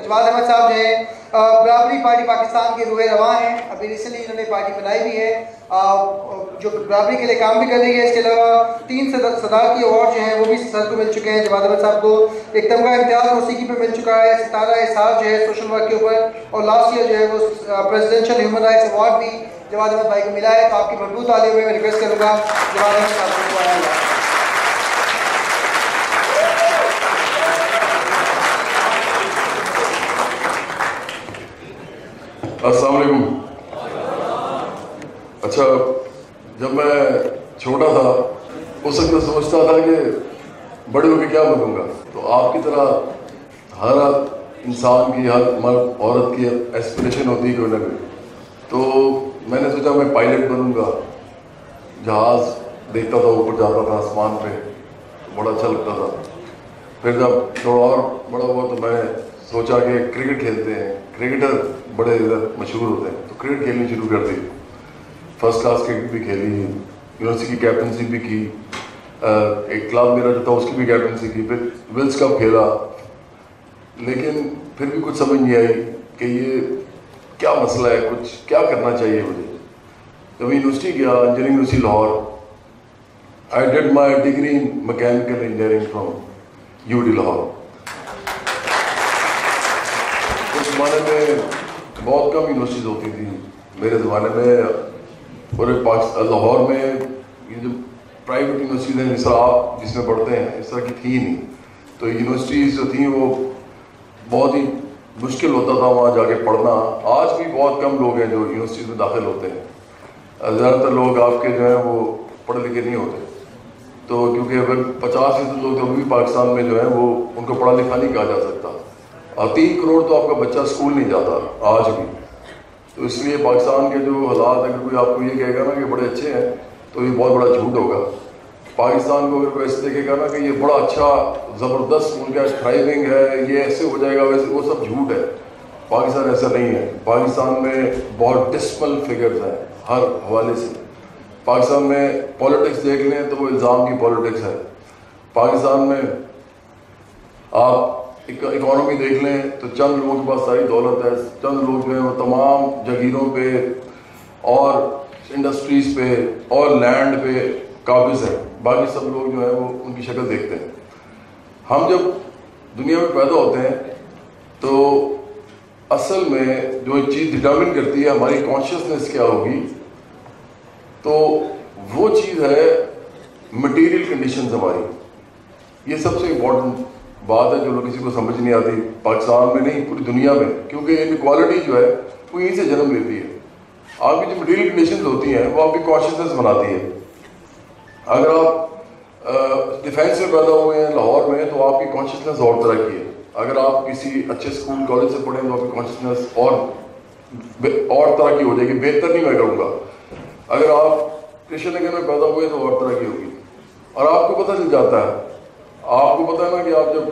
جواد احمد صاحب جو ہیں برابری پارٹی پاکستان کے روح رواں ہیں. ابھی ریسنٹلی انہوں نے پارٹی بنائی بھی ہے جو برابری کے لیے کام بھی کر رہی ہے. اس کے علاوہ 3 صدارتی ایوارڈ جو ہیں وہ بھی سر کو مل چکے ہیں. جواد احمد صاحب کو ایک تمغہ امتیاز موسیقی پہ مل چکا ہے, ستارہ احساس جو ہے سوشل ورک کے اوپر, اور لاسٹ ایئر جو ہے وہ پریزیڈنشل ہیومن رائٹس ایوارڈ بھی جواد احمد بھائی کو ملا ہے. تو آپ کی مربوط تعلیم میں ریکویسٹ کروں گا جواد احمد صاحب کو آیا گا. السلام علیکم. اچھا, جب میں چھوٹا تھا اس وقت میں سوچتا تھا کہ بڑے ہو کے کیا بنوں گا. تو آپ کی طرح ہر انسان کی, ہر مرد عورت کی ایسپریشن ہوتی ہے کوئی نہ کوئی. تو میں نے سوچا میں پائلٹ بنوں گا. جہاز دیکھتا تھا اوپر جاتا تھا آسمان پہ, بڑا اچھا لگتا تھا. پھر جب تھوڑا اور بڑا ہوا تو میں سوچا کہ کرکٹ کھیلتے ہیں, کرکٹر بڑے ادھر مشہور ہوتے ہیں, تو کرکٹ کھیلنی شروع کر دی. فرسٹ کلاس کرکٹ بھی کھیلی, یونیورسٹی کی کیپٹنسی بھی کی, ایک کلب میرا جو تھا اس کی بھی کیپٹنسی کی, پھر ولز کپ کھیلا. لیکن پھر بھی کچھ سمجھ نہیں آئی کہ یہ کیا مسئلہ ہے, کچھ کیا کرنا چاہیے مجھے. جب یونیورسٹی گیا, engineering university Lahore, I did my degree in mechanical engineering from U D Lahore. اس زمانے میں بہت کم یونیورسٹیز ہوتی تھیں میرے زمانے میں. پورے لاہور میں یہ جو پرائیویٹ یونیورسٹیز ہیں جس طرح آپ جس میں پڑھتے ہیں اس طرح کی تھی نہیں. تو یونیورسٹیز جو تھیں وہ بہت ہی مشکل ہوتا تھا وہاں جا کے پڑھنا. آج بھی بہت کم لوگ ہیں جو یونیورسٹیز میں داخل ہوتے ہیں. زیادہ تر لوگ آپ کے جو ہیں وہ پڑھے لکھے نہیں ہوتے. تو کیونکہ اگر 50% لوگ جو بھی پاکستان میں جو ہیں وہ ان کو پڑھا لکھا نہیں کہا جا سکتا. اور 3 کروڑ تو آپ کا بچہ اسکول نہیں جاتا آج بھی. تو اس لیے پاکستان کے جو حالات, اگر کوئی آپ کو یہ کہے گا نا کہ بڑے اچھے ہیں تو یہ بہت بڑا جھوٹ ہوگا. پاکستان کو اگر کوئی ایسے دیکھے گا نا کہ یہ بڑا اچھا زبردست ملک ہے, تھرائیونگ ہے, یہ ایسے ہو جائے گا ویسے, وہ سب جھوٹ ہے. پاکستان ایسا نہیں ہے. پاکستان میں بہت ڈسمل فگرز ہیں ہر حوالے سے. پاکستان میں پولیٹکس دیکھ لیں تو وہ الزام کی پولیٹکس ہے. پاکستان میں آپ اکانومی دیکھ لیں تو چند لوگوں کے پاس ساری دولت ہے, چند لوگ جو ہیں وہ تمام جگیروں پہ اور انڈسٹریز پہ اور لینڈ پہ قابض ہیں. باقی سب لوگ جو ہیں وہ ان کی شکل دیکھتے ہیں. ہم جب دنیا میں پیدا ہوتے ہیں تو اصل میں جو چیز ڈٹرمن کرتی ہے ہماری کانشیسنیس کیا ہوگی, تو وہ چیز ہے مٹیریل کنڈیشنز ہماری. یہ سب سے امپورٹنٹ بات ہے جو لوگ کسی کو سمجھ نہیں آتی, پاکستان میں نہیں پوری دنیا میں. کیونکہ انکوالٹی جو ہے وہ یہیں سے جنم لیتی ہے. آپ کی جو مٹیریل کنڈیشنز ہوتی ہیں وہ آپ کی کانشیسنیس بناتی ہے. اگر آپ ڈیفینس میں پیدا ہوئے ہیں لاہور میں تو آپ کی کانشیسنیس اور طرح کی ہے. اگر آپ کسی اچھے اسکول کالج سے پڑھیں تو آپ کی کانشیسنیس اور طرح کی ہو جائے گی. بہتر نہیں میں کہوں گا. اگر آپ کرشن نگر میں پیدا ہوئے تو اور طرح کی ہوگی. اور آپ کو پتہ چل جاتا ہے, آپ کو پتہ ہے نا کہ آپ جب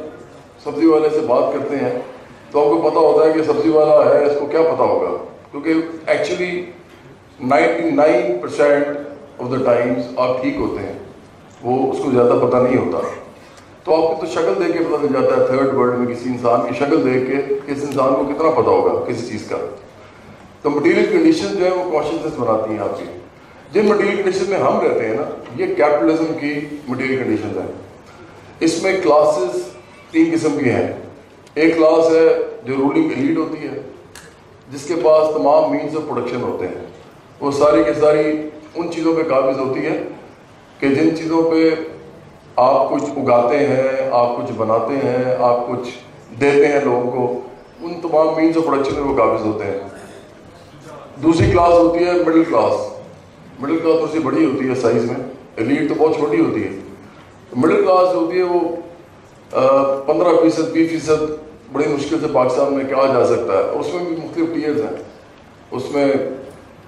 سبزی والے سے بات کرتے ہیں تو آپ کو پتہ ہوتا ہے کہ سبزی والا ہے, اس کو کیا پتہ ہوگا. کیونکہ ایکچولی 99% آف دا ٹائمز آپ ٹھیک ہوتے ہیں, وہ اس کو زیادہ پتہ نہیں ہوتا. تو آپ کو تو شکل دیکھ کے پتہ چل جاتا ہے تھرڈ ورلڈ میں کسی انسان کی شکل دیکھ کے کس انسان کو کتنا پتہ ہوگا کسی چیز کا. تو مٹیریل کنڈیشن جو ہے وہ کانشیسنیس بناتی ہیں آپ کی. جن مٹیریل کنڈیشن میں ہم رہتے ہیں نا, یہ کیپٹلزم کی مٹیریل کنڈیشنز ہیں. اس میں کلاسز 3 قسم کی ہیں. ایک کلاس ہے جو رولنگ ایلیٹ ہوتی ہے, جس کے پاس تمام مینز آف پروڈکشن ہوتے ہیں. وہ ساری کی ساری ان چیزوں پہ قابض ہوتی ہے کہ جن چیزوں پہ آپ کچھ اگاتے ہیں, آپ کچھ بناتے ہیں, آپ کچھ دیتے ہیں لوگوں کو, ان تمام مینز آف پروڈکشن میں وہ قابض ہوتے ہیں. دوسری کلاس ہوتی ہے مڈل کلاس. مڈل کلاس تھوڑی سی بڑی ہوتی ہے سائز میں, ایلیٹ تو بہت چھوٹی ہوتی ہے. مڈل کلاس جو ہوتی ہے وہ 15% 20% بڑی مشکل سے پاکستان میں کہا جا سکتا ہے. اور اس میں بھی مختلف ٹیئرز ہیں. اس میں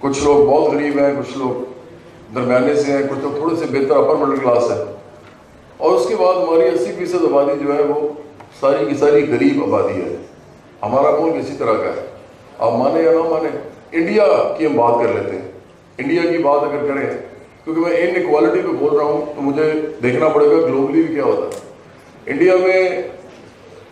کچھ لوگ بہت غریب ہیں, کچھ لوگ درمیانے سے ہیں, کچھ لوگ تھوڑے سے بہتر اپر مڈل کلاس ہے. اور اس کے بعد ہماری 80% آبادی جو ہے وہ ساری کی ساری غریب آبادی ہے. ہمارا ملک اسی طرح کا ہے, آپ مانیں یا نہ مانیں. انڈیا کی ہم بات کر لیتے ہیں. انڈیا کی بات اگر کریں, کیونکہ میں ان ایکوالٹی پہ بول رہا ہوں تو مجھے دیکھنا پڑے گا گلوبلی بھی کیا ہوتا ہے. انڈیا میں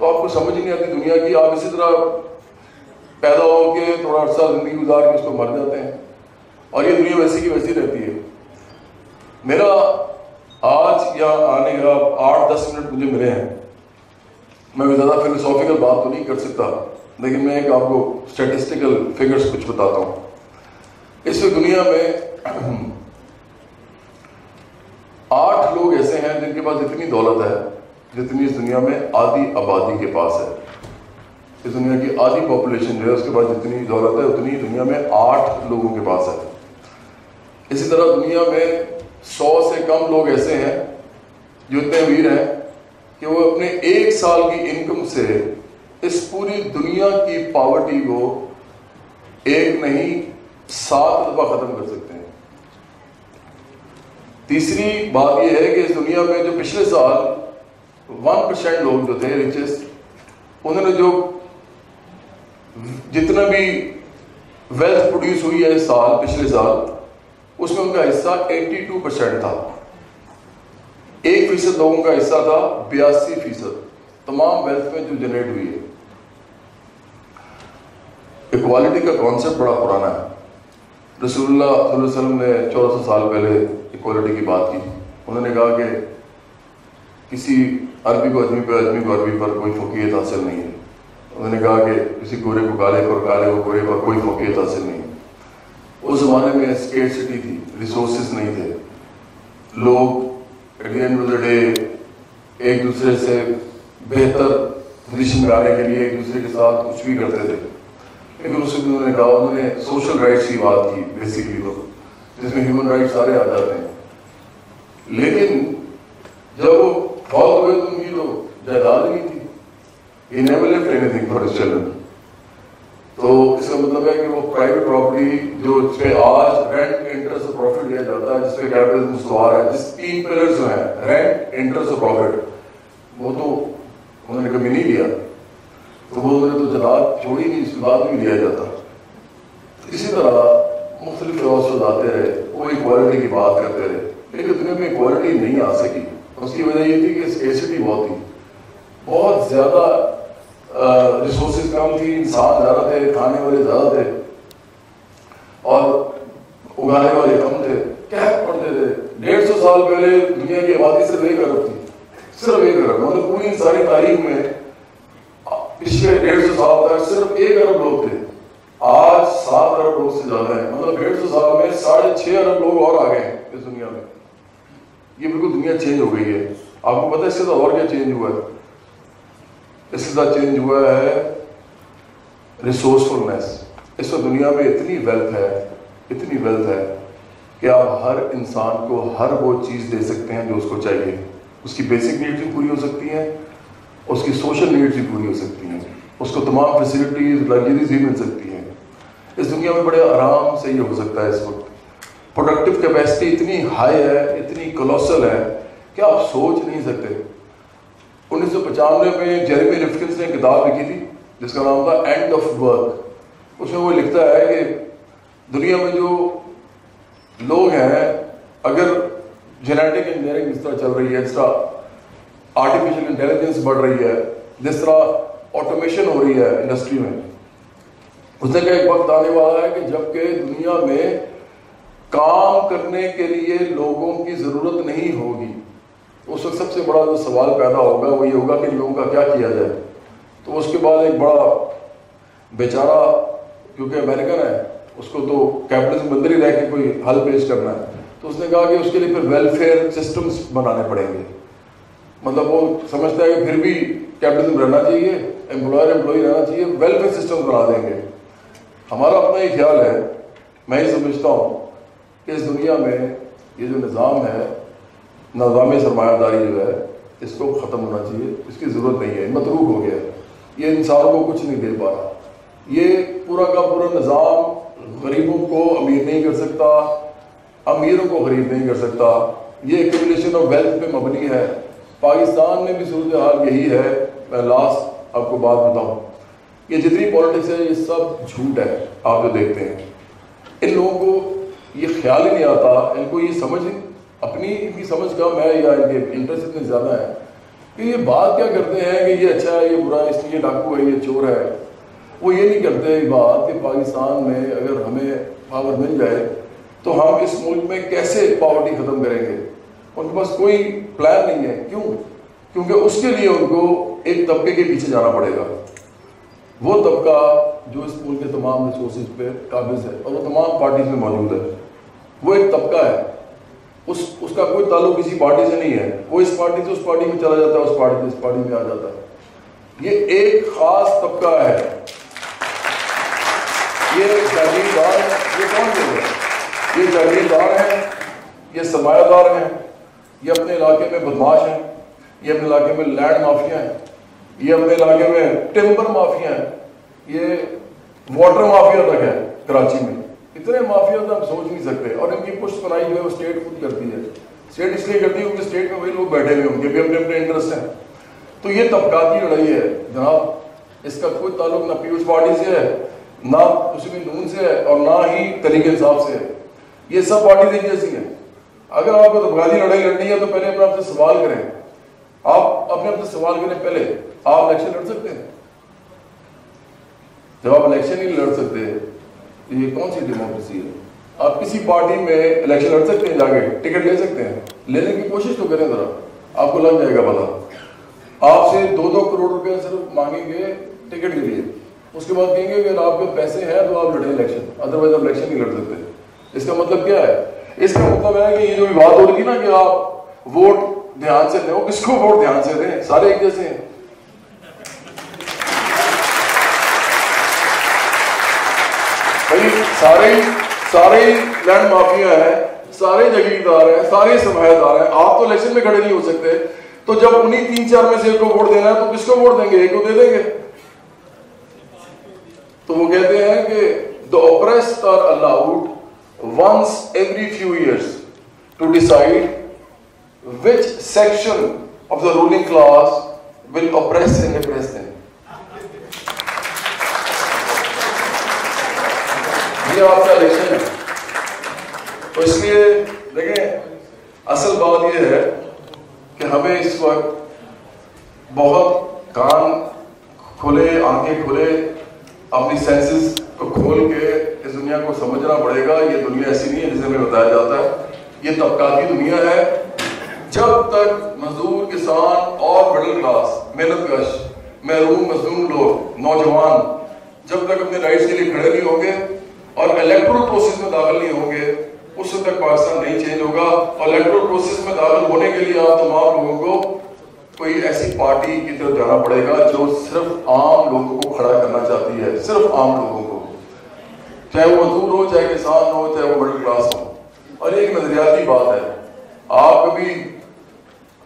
تو آپ کو سمجھ نہیں آتی دنیا کی. آپ اسی طرح پیدا ہو کے تھوڑا عرصہ زندگی گزار کے اس کو مر جاتے ہیں اور یہ دنیا ویسی کی ویسی رہتی ہے. میرا آج یا آنے کا 8-10 منٹ مجھے ملے ہیں. میں زیادہ فلسافیکل بات تو نہیں کر سکتا لیکن میں ایک آپ کو اسٹیٹسٹیکل فگرز کچھ بتاتا ہوں. اس وقت دنیا میں 8 لوگ ایسے ہیں جن کے پاس اتنی دولت ہے جتنی اس دنیا میں آدھی آبادی کے پاس ہے. اس دنیا کی آدھی پاپولیشن جو ہے اس کے پاس جتنی دولت ہے اتنی دنیا میں 8 لوگوں کے پاس ہے. اسی طرح دنیا میں 100 سے کم لوگ ایسے ہیں جو اتنے امیر ہیں کہ وہ اپنے 1 سال کی انکم سے اس پوری دنیا کی پاورٹی کو 1 نہیں 7 دفعہ ختم کر سکتے ہیں. تیسری بات یہ ہے کہ اس دنیا میں جو پچھلے سال 1% لوگ جو تھے ریچسٹ, انہوں نے جو جتنا بھی ویلتھ پروڈیوس ہوئی ہے اس سال پچھلے سال اس میں ان کا حصہ 82% تھا. 1% لوگوں کا حصہ تھا 82% تمام ویلتھ میں جو جنریٹ ہوئی ہے. ایکوالٹی کا کانسیپٹ بڑا پرانا ہے. رسول اللہ صلی اللہ علیہ وسلم نے 1400 سال پہلے ایکوالٹی کی بات کی. انہوں نے کہا کہ کسی عربی کو اجمی پر کوئی فوقیت حاصل نہیں ہے. انہوں نے کہا کہ کسی گورے کو کالے پر, کالے کو گورے پر کوئی فوقیت حاصل نہیں. اس زمانے میں اسکیرسٹی تھی, ریسورسز نہیں تھے. لوگ at the end of the day ایک دوسرے سے بہتر پوزیشن میں آنے کے لیے ایک دوسرے کے ساتھ کچھ بھی کرتے تھے. لیکن اس انہوں نے کہا, انہوں نے سوشل رائٹس کی بات کی بیسیکلی, تو جس میں ہیومن رائٹس سارے آ جاتے ہیں. لیکن جب وہ فوت ہوئے تو ان کی تو جائیداد نہیں تھی. He never left anything for his children. تو اس کا مطلب ہے کہ وہ پرائیویٹ پراپرٹی جو اس پہ آج رینٹ انٹرسٹ اور پروفٹ دیا جاتا ہے, جس پہ کیپٹلزم استوار ہے, جس 3 پلرز جو ہیں رینٹ انٹرسٹ اور پروفٹ, وہ تو انہوں نے کبھی نہیں لیا. تو وہ انہوں نے تو جائیداد چھوڑی نہیں, اس کے بعد بھی لیا جاتا. اسی طرح مختلف توسط آتے رہے, وہ ایکوالٹی کی بات کرتے رہے, لیکن دنیا میں ایکوالٹی نہیں آ سکی. اس کی وجہ یہ تھی کہ اسکیرسٹی بہت تھی, بہت زیادہ ریسورسز کم تھی, انسان زیادہ تھے, کھانے والے زیادہ تھے اور اگانے والے کم تھے. قحط پڑتے تھے. 150 سال پہلے دنیا کی آبادی صرف 1 ارب تھی, صرف 1 ارب. مطلب پوری ساری تاریخ میں پچھلے 150 سال تک صرف 1 ارب لوگ تھے. آج 7 ارب لوگ سے زیادہ ہیں. مطلب 150 سال میں 6.5 ارب لوگ اور آ گئے ہیں اس دنیا میں. یہ بالکل دنیا چینج ہو گئی ہے. آپ کو پتہ ہے اس کے ساتھ اور کیا چینج ہوا ہے؟ اس کے ساتھ چینج ہوا ہے ریسورسفلنیس. اس وقت دنیا میں اتنی ویلتھ ہے کہ آپ ہر انسان کو ہر وہ چیز دے سکتے ہیں جو اس کو چاہیے. اس کی بیسک نیڈز بھی پوری ہو سکتی ہیں, اس کی سوشل نیڈز بھی پوری ہو سکتی ہیں, اس کو تمام فیسلٹیز لگژریز بھی مل سکتی ہیں. اس دنیا میں بڑے آرام سے یہ ہو سکتا ہے. اس وقت پروڈکٹیو کیپیسٹی اتنی ہائی ہے, اتنی کولوسل ہے کہ آپ سوچ نہیں سکتے. 1995 میں جیریمی ریفکنس نے کتاب لکھی تھی جس کا نام تھا اینڈ آف ورک. اس میں وہ لکھتا ہے کہ دنیا میں جو لوگ ہیں, اگر جینیٹک انجینئرنگ جس طرح چل رہی ہے, جس طرح آرٹیفیشل انٹیلیجنس بڑھ رہی ہے, جس طرح آٹومیشن ہو رہی ہے انڈسٹری میں, اس نے کہا ایک وقت آنے والا ہے کہ جب کہ دنیا میں کام کرنے کے لیے لوگوں کی ضرورت نہیں ہوگی. اس وقت سب سے بڑا جو سوال پیدا ہوگا وہ یہ ہوگا کہ لوگوں کا کیا کیا جائے. تو اس کے بعد ایک بڑا بیچارہ, کیونکہ امریکن ہے, اس کو تو کیپٹلزم اندر ہی رہ کے کوئی حل پیش کرنا ہے, تو اس نے کہا کہ اس کے لیے پھر ویلفیئر سسٹمز بنانے پڑیں گے. مطلب وہ سمجھتا ہے کہ پھر بھی کیپٹلزم رہنا چاہیے, امپلائی رہنا چاہیے, ویلفیئر سسٹم بنا دیں گے. ہمارا اپنا یہ خیال ہے, میں یہ سمجھتا ہوں کہ اس دنیا میں یہ جو نظام ہے, نظام سرمایہ داری جو ہے, اس کو ختم ہونا چاہیے. اس کی ضرورت نہیں ہے, متروک ہو گیا ہے. یہ انسانوں کو کچھ نہیں دے پا رہا. یہ پورا کا پورا نظام غریبوں کو امیر نہیں کر سکتا, امیروں کو غریب نہیں کر سکتا. یہ ایکومولیشن آف ویلتھ پہ مبنی ہے. پاکستان میں بھی صورتحال یہی ہے. میں لاسٹ آپ کو بات بتاؤں, یہ جتنی پالیٹکس ہے یہ سب جھوٹ ہے. آپ جو دیکھتے ہیں, ان لوگوں کو یہ خیال ہی نہیں آتا, ان کو یہ سمجھ ان کی سمجھ کم ہے یا ان کے انٹرسٹ اتنے زیادہ ہیں کہ یہ بات کیا کرتے ہیں کہ یہ اچھا ہے، یہ برا ہے، اس لیے ڈاکو ہے، یہ چور ہے. وہ یہ نہیں کرتے بات کہ پاکستان میں اگر ہمیں پاور مل جائے تو ہم اس ملک میں کیسے پاورٹی ختم کریں گے. ان کے پاس کوئی پلان نہیں ہے. کیوں؟ کیونکہ اس کے لیے ان کو ایک طبقے کے پیچھے جانا پڑے گا. وہ طبقہ جو اس ملک کے تمام ریسورسز پہ قابض ہے اور وہ تمام پارٹیز میں موجود ہے. وہ ایک طبقہ ہے، اس کا کوئی تعلق کسی پارٹی سے نہیں ہے. وہ اس پارٹی سے اس پارٹی میں چلا جاتا ہے، اس پارٹی سے اس پارٹی میں آ جاتا ہے. یہ ایک خاص طبقہ ہے. یہ جاگیردار ہے. یہ کون لوگ ہیں؟ یہ جاگیردار ہیں، یہ سرمایہ دار ہیں، یہ اپنے علاقے میں بدماش ہیں، یہ اپنے علاقے میں لینڈ مافیا ہیں، یہ اپنے علاقے میں ٹمبر مافیا ہیں، یہ واٹر مافیا تک ہے کراچی میں. اتنے مافیا تو ہم سوچ نہیں سکتے. اور ان کی پشت پناہی جو ہے وہ اسٹیٹ خود کرتی ہے. اسٹیٹ اس لیے کرتی ہے کیونکہ اسٹیٹ میں وہی لوگ بیٹھے ہوئے ہوں گے بھی اپنے اپنے انٹرسٹ ہیں. تو یہ طبقاتی لڑائی ہے جناب. اس کا کوئی تعلق نہ پیپلز پارٹی سے ہے، نہ مسلم نون سے ہے، اور نہ ہی تحریک انصاف سے ہے. یہ سب پارٹیز ایک جیسی ہیں. اگر آپ کو طبقاتی لڑائی لڑنی ہے تو پہلے اپنے آپ سے سوال کریں. آپ اپنے آپ سے سوال کریں پہلے آپ الیکشن لڑ سکتے ہیں؟ جب آپ الیکشن ہی لڑ سکتے ہیں یہ کون سی ڈیموکریسی ہے؟ آپ کسی پارٹی میں الیکشن لڑ سکتے ہیں، جا کے ٹکٹ لے سکتے ہیں؟ لینے کی کوشش تو کریں ذرا، آپ کو لگ جائے گا پتا. آپ سے 2-2 کروڑ روپے صرف مانگیں گے ٹکٹ کے لیے. اس کے بعد کہیں گے کہ اگر آپ کے پیسے ہیں تو آپ لڑیں الیکشن، ادروائز آپ الیکشن نہیں لڑ سکتے. اس کا مطلب کیا ہے؟ اس کا مطلب ہے کہ یہ جو بات ہو رہی تھی نا کہ آپ ووٹ دھیان سے دیں، کس کو ووٹ دھیان سے دیں؟ سارے ایک جیسے ہیں. سارے لینڈ مافیا ہیں، سارے جگیردار ہیں، سارے سرمایہ دار ہیں. آپ تو الیکشن میں کھڑے نہیں ہو سکتے. تو جب انہیں 3-4 میں سے ایک کو ووٹ دینا ہے تو کس کو ووٹ دیں گے؟ ایک کو دے دیں گے. تو وہ کہتے ہیں کہ the oppressed are allowed once every few years to decide which section of the ruling class will oppress and repress them. یہ آپ کا الیکشن ہے. تو اس لیے دیکھیں اصل بات یہ ہے کہ ہمیں اس وقت بہت کان کھلے، آنکھیں کھلے، اپنی سینسز کو کھول کے اس دنیا کو سمجھنا پڑے گا. یہ دنیا ایسی نہیں ہے جسے ہمیں بتایا جاتا ہے. یہ طبقاتی دنیا ہے. جب تک مزدور، کسان اور مڈل کلاس، محنت کش، محروم مظلوم لوگ، نوجوان جب تک اپنے رائٹس کے لیے کھڑے نہیں ہوں گے اور الیکٹورل پروسیس میں داخل نہیں ہوں گے اس وقت تک پاکستان نہیں چینج ہوگا. اور الیکٹورل پروسیس میں داخل ہونے کے لیے آپ تمام لوگوں کو کوئی ایسی پارٹی کی طرف جانا پڑے گا جو صرف عام لوگوں کو کھڑا کرنا چاہتی ہے، صرف عام لوگوں کو، چاہے وہ مزدور ہو، چاہے کسان ہو، چاہے وہ مڈل کلاس ہو. اور ایک نظریاتی بات ہے. آپ کبھی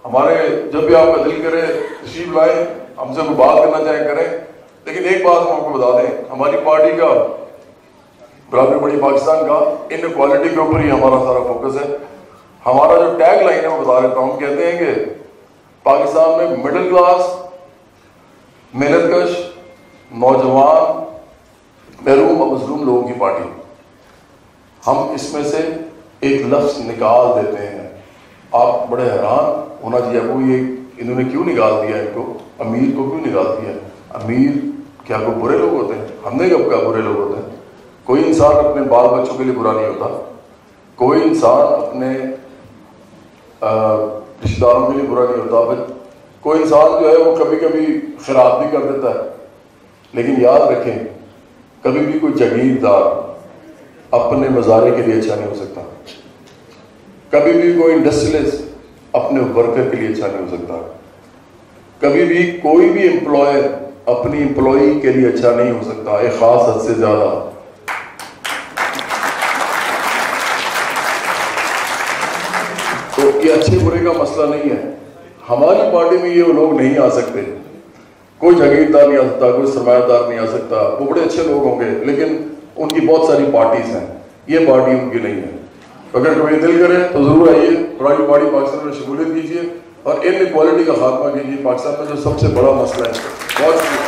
ہمارے جب بھی آپ کا دل کرے تشریف لائیں، ہم سے کوئی بات کرنا چاہیں کریں. لیکن ایک بات ہم آپ کو بتا دیں، ہماری پارٹی کا، برابری بڑی پاکستان کا، انکوالٹی کے اوپر ہی ہمارا سارا فوکس ہے. ہمارا جو ٹیگ لائن ہے وہ بتا دیتا ہوں. ہم کہتے ہیں کہ پاکستان میں مڈل کلاس، محنت کش، نوجوان، محروم اور مظلوم لوگوں کی پارٹی. ہم اس میں سے ایک لفظ نکال دیتے ہیں. آپ بڑے حیران ہونا چاہیے وہ یہ انہوں نے کیوں نکال دیا ان کو، امیر کو کیوں نکال دیا؟ امیر کیا کوئی برے لوگ ہوتے ہیں؟ ہم نے کب کہا برے لوگ ہوتے ہیں؟ کوئی انسان اپنے بال بچوں کے لیے برا نہیں ہوتا. کوئی انسان اپنے رشتہ داروں کے لیے برا نہیں ہوتا. کوئی انسان جو ہے وہ کبھی کبھی خراب بھی کر دیتا ہے. لیکن یاد رکھیں کبھی بھی کوئی جاگیردار اپنے مزارے کے لیے اچھا نہیں ہو سکتا. کبھی بھی کوئی انڈسٹریلسٹ اپنے ورکر کے لیے اچھا نہیں ہو سکتا. کبھی بھی کوئی بھی امپلائر اپنی امپلائی کے لیے اچھا نہیں ہو سکتا ایک خاص حد سے زیادہ. تو یہ اچھے برے کا مسئلہ نہیں ہے. ہماری پارٹی میں یہ لوگ نہیں آ سکتے. کوئی جاگیردار نہیں آ سکتا، کوئی سرمایہ دار نہیں آ سکتا. وہ بڑے اچھے لوگ ہوں گے لیکن ان کی بہت ساری پارٹیز ہیں. یہ پارٹی ان کی نہیں ہے. اگر کبھی دل کرے تو ضرور آئیے، برابری پارٹی پاکستان میں شمولیت کیجیے اور ان ایکوالٹی کا خاتمہ کیجیے. پاکستان میں جو سب سے بڑا مسئلہ ہے. بہت